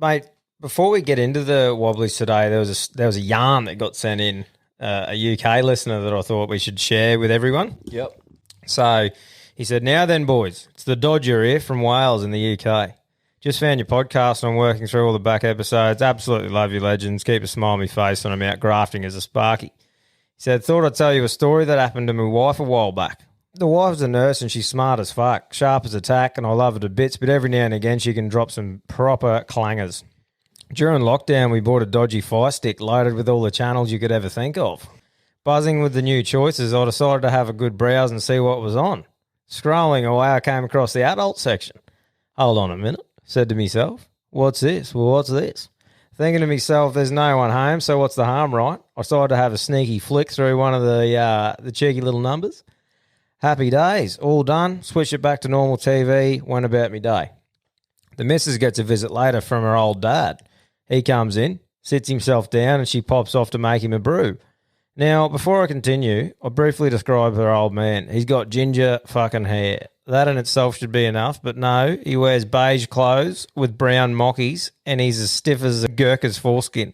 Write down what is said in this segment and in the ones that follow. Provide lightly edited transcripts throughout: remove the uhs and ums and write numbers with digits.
Mate, before we get into the Wobblies today, there was a yarn that got sent in, a UK listener that I thought we should share with everyone. Yep. So he said, "Now then, boys, it's the Dodger here from Wales in the UK. Just found your podcast and I'm working through all the back episodes. Absolutely love you legends. Keep a smile on my face when I'm out grafting as a Sparky." He said, "Thought I'd tell you a story that happened to my wife a while back. The wife's a nurse and she's smart as fuck, sharp as a tack, and I love her to bits, but every now and again she can drop some proper clangers. During lockdown, we bought a dodgy Fire Stick loaded with all the channels you could ever think of. Buzzing with the new choices, I decided to have a good browse and see what was on. Scrolling away, I came across the adult section. Hold on a minute, said to myself. What's this? Well, what's this? Thinking to myself, there's no one home, so what's the harm, right? I decided to have a sneaky flick through one of the cheeky little numbers. Happy days, all done. Switch it back to normal TV, went about me day. The missus gets a visit later from her old dad. He comes in, sits himself down, and she pops off to make him a brew. Now, before I continue, I'll briefly describe her old man. He's got ginger fucking hair. That in itself should be enough, but no, he wears beige clothes with brown mockies, and he's as stiff as a Gurkha's foreskin.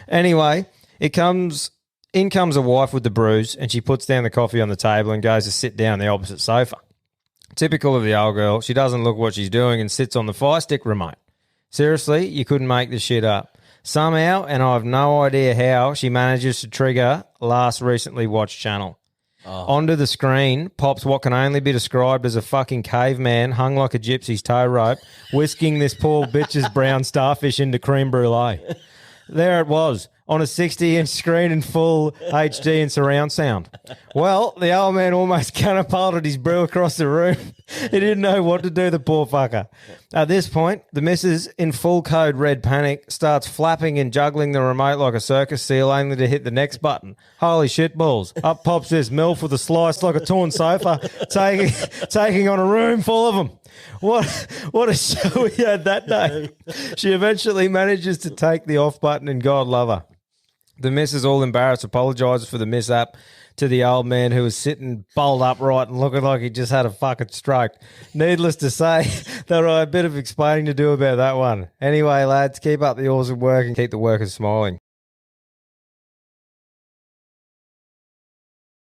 Anyway, in comes a wife with the brews, and she puts down the coffee on the table and goes to sit down on the opposite sofa. Typical of the old girl, she doesn't look what she's doing and sits on the Fire Stick remote. Seriously, you couldn't make this shit up. Somehow, and I have no idea how, she manages to trigger last recently watched channel. Onto the screen pops what can only be described as a fucking caveman hung like a gypsy's tow rope, whisking this poor bitch's brown starfish into creme brulee. There it was, on a 60-inch screen in full HD and surround sound. Well, the old man almost catapulted his brew across the room. He didn't know what to do, the poor fucker. At this point, the missus, in full code red panic, starts flapping and juggling the remote like a circus seal, only to hit the next button. Holy shit balls. Up pops this MILF with a slice like a torn sofa, taking on a room full of them. What a show we had that day. She eventually manages to take the off button, and God love her. The missus, all embarrassed, apologises for the mishap to the old man, who was sitting bolt upright and looking like he just had a fucking stroke. Needless to say, there are a bit of explaining to do about that one. Anyway, lads, keep up the awesome work and keep the workers smiling.